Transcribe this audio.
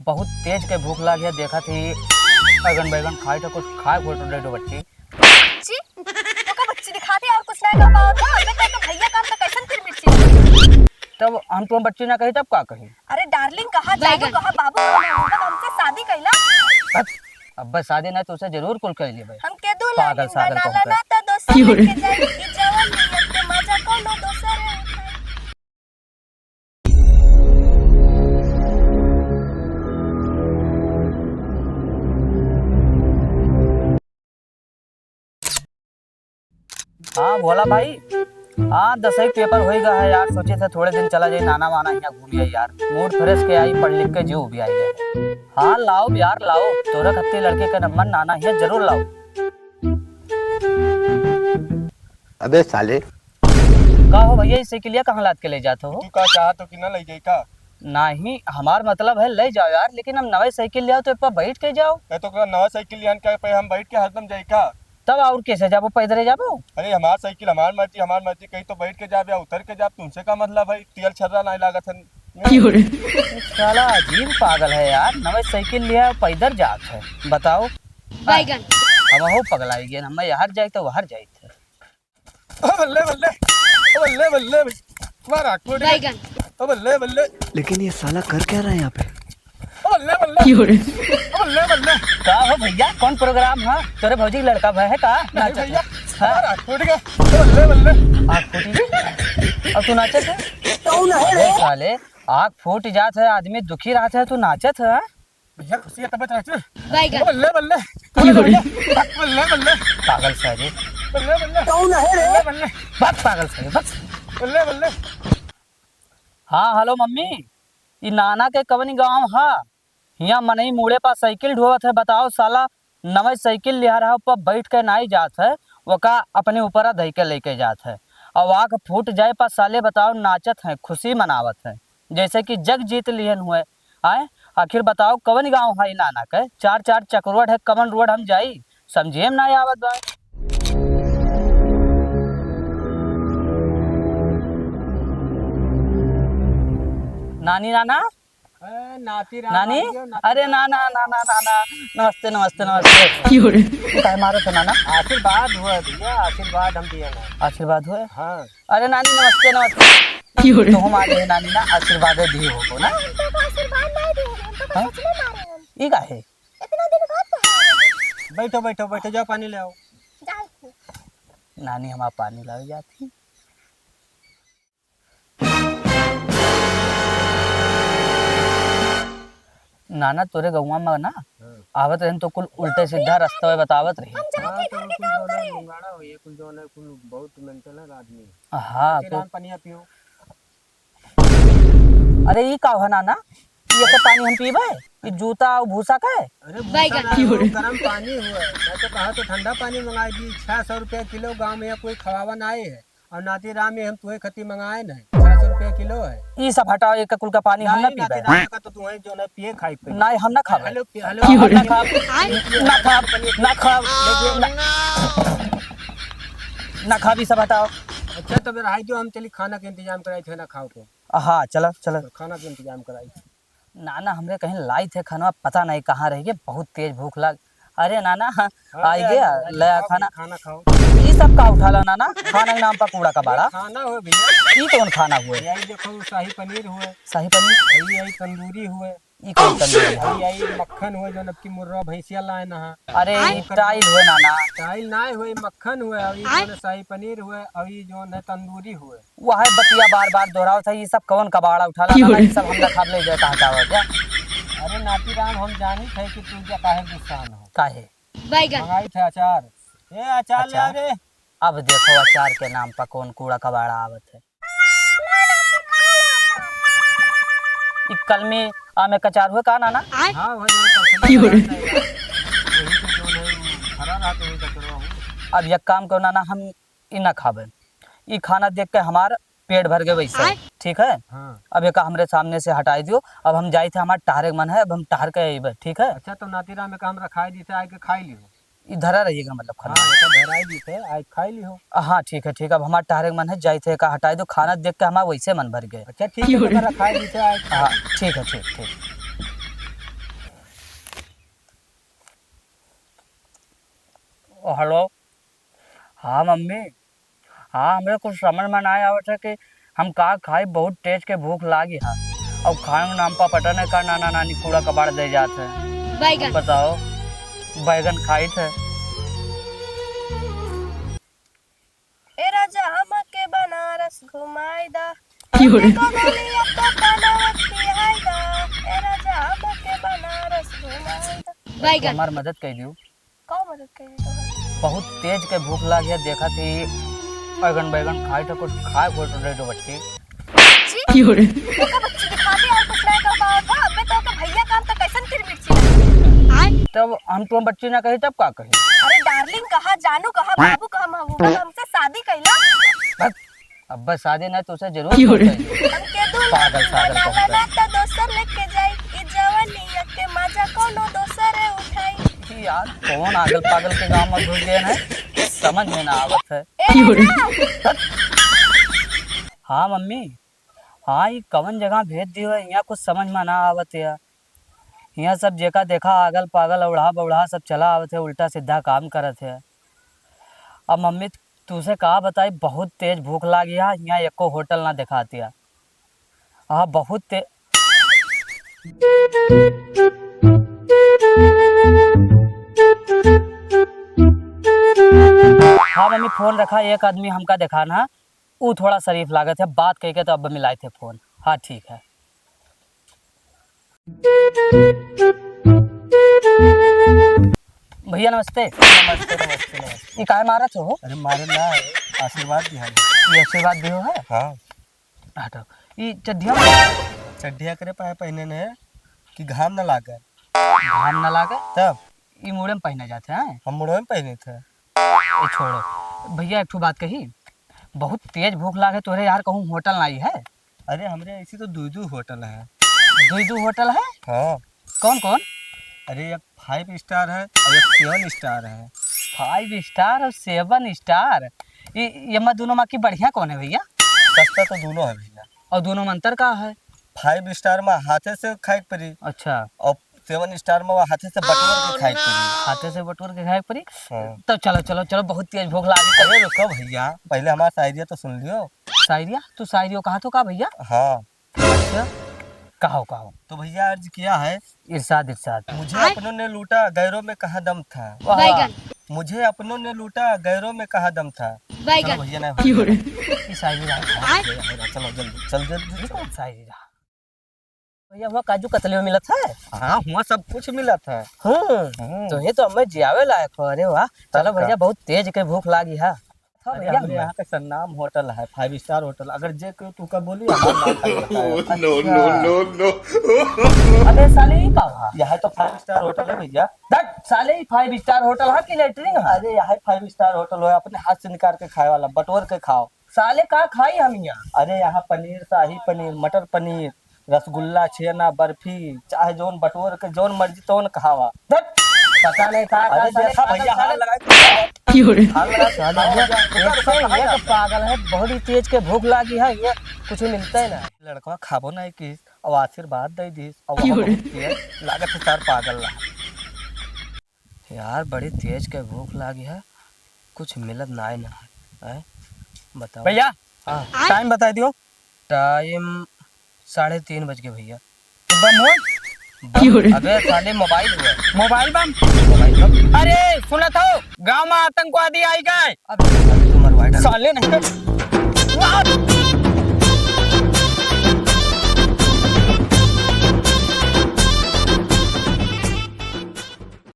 बहुत तेज के भूख लागी है। देखा थी बैगन बैगन खाए तो कुछ खाए फोटो डेटो बच्ची बच्ची तो का बच्ची दिखाती और कुछ ना कर पाओ तो हमें कह के भैया काम तो कैसन फिर मिर्ची। तब हम तुम बच्ची ना कही तब का कही। अरे डार्लिंग कहा जानो कहा बाबू कहा हमसे शादी कैला। अब शादी ना तो उसे जरूर कुल कर लिए भाई। हम के दो पागल सागल ना कहूं ना तो दोसर के जाई ई जवान नियत के मजा कोनो दोसर है। हाँ भोला भाई। हाँ 10 पेपर हो गया है यार। सोचे थे थोड़े दिन चला जाए नाना वाना यहाँ घूमिए यार। मूड फ्रेश के आई पढ़ लिख के जीव भी आई जाए। हाँ लाओ यार लाओ। तोरा खत्ती लड़के का नंबर नाना है जरूर लाओ। अबे साले का हो भैया इस साइकिलिया कहाँ लाद के ले जाते हो। तू का चाहत हो कि ना ले जाई का? नहीं हमार मतलब है ले जाओ यार, लेकिन हम नवे साइकिल ले आओ तो एक बार बैठ के जाओ। मैं तो कहा नवा साइकिल लियान का पे हम बैठ के हरदम जाई का? तब और कैसे जाबो, पैदल जाबो। अरे हमार साइकिल हमार मर्जी कहीं तो बैठ के जाब या उतर के जाब। तुमसे का मतलब भाई तेल छर्रा नहीं लागत है। साला अजीब पागल है यार। नवे साइकिल लिया पैदल जात है बताओ। बैगन अब हो पगलाई गए हम यहाँ जाए तो वहां जाए थे। बल्ले बल्ले बल्ले बल्ले मारा कोड़ी बैगन बल्ले बल्ले लेकिन ये साला कर क्या रहा है यहाँ पे। बल्ले बल्ले बल्ले बल्ले का हो भैया कौन प्रोग्राम है तोरे भौजी का लड़का है का नहीं भैया हाँ? मारा कोड़ी का बल्ले बल्ले आँख फूटी अब तू नाचत है। अबे साले आँख फूट जात है, आदमी दुखी रहता है तू नाचत है। भैया खुशी है तबीयत अच्छी। बैगन बल्ले बल्ले बल्ले बल्ले पागल सारी बल्ले बल्ले बल्ले बस पागल सारी बस। बल्ले बल्ले। हाँ हेलो मम्मी, ये नाना के कवनी गांव है। यहाँ मनई मुड़े पर साइकिल ढोवत है। बताओ साला नवे साइकिल लिया रहा पर बैठ के नहीं जात है, वो का अपने ऊपर धई के लेके जात है। और आँख फूट जाए पर साले बताओ नाचत है, खुशी मनावत है जैसे कि जग जीत लियन हुए आए। आखिर बताओ कवन गांव है नाना के। 4 चक्रोड है कवन रोड हम जाई समझिए ना आवत बा। नानी नाना नाती नानी अरे नाना नाना नाना नमस्ते नमस्ते नमस्ते। काय मारो थे नाना। आशीर्वाद हुआ भैया आशीर्वाद हम दिया ना। आशीर्वाद हुए। हाँ अरे नानी नमस्ते नमस्ते। तो हम आ गए नानी ना आशीर्वाद दी हो ना। आशीर्वाद नहीं दे हम तो हाँ? सच में मारे हम ये का है। इतना दिन बाद तो आए। बैठो बैठो बैठो जाओ पानी ले आओ। जाओ नानी हम पानी ला जाती। नाना तोरे गौवा में ना आवत रहन तो कुल उल्टे सीधा रास्ता में बतावत रही। बहुत मेंटल है आदमी। हाँ तो पानी पियो। अरे ये का है नाना, ये के पानी हम पीबे, ये जूता और भूसा का है। अरे बैगन गर्म पानी हुआ है। मैं तो कहा तो ठंडा पानी मंगाई दी। 600 रुपये किलो गाँव में कोई खवावन आए है और नाती राम में हम तुम्हें खती मंगाए नहीं। 600 रुपये किलो है। ये सब हटाओ, एक कुल का पानी हम ना नहीं, पीबे। नाती राम का तो तुम्हें जो ना पिए खाई पे। नहीं हम ना खाबे। हेलो ना खाब ना खाब ना खाब ना खाब, ये सब हटाओ। अच्छा तो फिर आई जो हम चली खाना के इंतजाम कराई थे ना खाओ को। हाँ चलो चलो। तो खाना के इंतजाम कराई थी। नाना हमरे कहीं लाई थे खाना, पता नहीं कहाँ रह गए, बहुत तेज भूख लग। अरे नाना हाँ, आई गया ले आ खाना। खाना खाओ। ये सब का उठा ला नाना, खाना के नाम पर कूड़ा का बाड़ा। खाना हो भैया। ये कौन खाना हुए। यही देखो शाही पनीर हुए। शाही पनीर यही तंदूरी हुए। ये कौन तंदूरी है। यही मक्खन हुए जो नबकी मुर्रा भैंसिया लाए ना। अरे ये टाइल हुए नाना। चाइल ना हुए मक्खन हुए और ये जो शाही पनीर हुए और ये जो है तंदूरी हुए। वह है बतिया बार बार दोहराओ था। ये सब कौन का बाड़ा उठा ला नाना, ये सब हम ना खा ले जाए कहाँ का क्या। अरे नाती राम हम जानी थे कि तू क्या काहे गुस्सा न हो। काहे बैगन मंगाई थे अचार। ए अचार ले आ रे। अब देखो अचार के नाम पर कौन कूड़ा कबाड़ा आवत है। ये कल में आमे कचार हुए का नाना। हाँ वही जो है हरा रहा तो वही का करवा हूँ। अब एक काम करो नाना, हम ये ना खाबे। ये खाना देख के हमार पेट भर गए वैसे ठीक है। हाँ अब एक हमरे सामने से हटाई दियो। अब हम जाए थे हमारे टहरे मन है, अब हम टहर के अइबे ठीक है। अच्छा तो नाती राम में का हम रखाई दी थे आके खाई लियो। इधर रहिएगा मतलब हाँ खाना। तो धराई दी थे आज खाई लियो। हाँ ठीक है। अब हमारे टहरे मन है जाए थे का हटाई दो। खाना देख के हमारा वैसे मन भर गए। अच्छा ठीक है तो रखाई दी थे आज। हाँ ठीक है ठीक। हेलो। हाँ मम्मी, हाँ हमरे कुछ समझ में ना आवत है कि हम का खाई, बहुत तेज के भूख लागी है। अब खाने के नाम पर पता नहीं का नाना नानी कूड़ा कबाड़ दे जाते हैं। बैगन बताओ, बैगन खाई थे। ए राजा हमके बनारस घुमाई दा बैगन हमार मदद कर दियो। का मदद करी तो बहुत तेज के भूख लागी है, देखा थी बैगन बैगन खाई थे, कुछ खाए फोटो दे दो बच्ची। तो का बच्ची दिखाती और कुछ नहीं कर पाओ था। मैं तो का भैया काम तो कैसन फिर मिर्ची आय। तब हम तुम बच्ची ना कही तब का कही। अरे डार्लिंग कहा, जानू कहा, बाबू कहा, महबूबा हमसे शादी कैला। अब बस शादी नहीं तो उसे जरूर कही। हमके दूल्हा पागल सागल बनाना कहता है। तो दोसर लेके जाई ई जवानिया के मजा कोनो दोसरे उठाई। कि यार कौन आगल पागल के गांव में घुस गए हैं, समझ में ना आवत है। ए राजा हाँ मम्मी, हाँ ये कवन जगह भेज दियो है, यहाँ कुछ समझ में ना आवत है। यहाँ सब जेका देखा आगल पागल उड़ा बउड़ा सब चला आवत है, उल्टा सीधा काम करत है। अब मम्मी तुझसे कहा बताई, बहुत तेज भूख लागी है, यहाँ एको होटल ना दिखाती है। हाँ बहुत तेज। हाँ मम्मी फोन रखा, एक आदमी हमका दिखाना, वो थोड़ा शरीफ लागत है, बात कह के तो अब मिलाए थे फोन। हाँ ठीक है। भैया नमस्ते। नमस्ते नमस्ते नमस्ते। ये काहे मारा हो? अरे मारे ना, आशीर्वाद दिया ये आशीर्वाद दियो है। हाँ। हटो ये चड्डिया चड्ढिया करे पाए पहने ने कि घाम न लागे, घाम ना लागे, तब ये मुड़े में पहने जाते हैं। हम मुड़ो में पहने थे। ये छोड़ो भैया, एक ठो बात कही, बहुत तेज भूख लागे तोरे यार, कहूँ होटल नहीं है? अरे हमरे ऐसी तो दू होटल है। दो होटल है? हाँ। कौन कौन? अरे एक 5 स्टार है और एक 7 स्टार है। 5 स्टार और 7 स्टार, ये मत दोनों में की बढ़िया कौन है भैया? सस्ता तो दोनों है भैया। और दोनों में अंतर का है? 5 स्टार में हाथे से खाए के पड़ी अच्छा, और 7 स्टार में हाथे से बटोर के खाए के पड़ी। हाथे से बटोर के खाए पड़ी। हाँ। तो चलो चलो चलो, बहुत तेज भूख लागी। अरे रुको भैया, पहले हमारा शायरिया तो सुन लियो। शायरिया? तू शायरियो कहा तो का भैया? हाँ। अच्छा कहो कहो। तो भैया अर्ज किया है, इरशाद इरशाद। मुझे अपनों ने लूटा गैरों में कहाँ दम था। बैगन मुझे अपनों ने लूटा गैरों में कहाँ दम था। चलो बैगन भैया ना ये शायरी रहा। चलो जल्दी चल जल्दी। शायरी रहा भैया। हुआ काजू कतली में मिलत है? हाँ हुआ सब कुछ मिला था। तो ये तो हमें जियावे लायक हो। अरे वाह, चलो का? भैया बहुत तेज के भूख लागी है। हाँ अरे भैया, हमरे यहाँ का सन्नाम होटल है, 5 स्टार होटल। अगर जे कोई तू का बोली हमारा नाम अबे साले ये का हुआ? यहाँ तो 5 स्टार होटल है भैया। दैट साले 5 स्टार होटल है कि लेटरिंग है? अरे यहाँ 5 स्टार होटल है, अपने हाथ से निकाल के खाए वाला, बटोर के खाओ। साले का खाई हम यहाँ? अरे यहाँ पनीर, शाही पनीर, मटर पनीर, रसगुल्ला, छेना, बर्फी, चाहे जोन बटोर के जोन मर्जी तोन खावा। दैट पता नहीं था। अरे देखा भैया हाथ लगा ये पागल है, बहुत ही तेज के भूख लागी है, ये कुछ मिलता है ना। लड़का खाबो नहीं किस और आशीर्वाद दे दिस और वहाँ बहुत तेज लागत है सर पागल ला। यार बड़ी तेज के भूख लागी है, कुछ मिलत ना है। बताओ भैया हाँ टाइम बता दियो। टाइम 3:30 बज गए भैया। बम हो अबे साले मोबाइल हुआ। मोबाइल बम। मोबाइल बम? अरे सुना था गांव में आतंकवादी आई गए। अब साले तू मरवाएगा। साले नहीं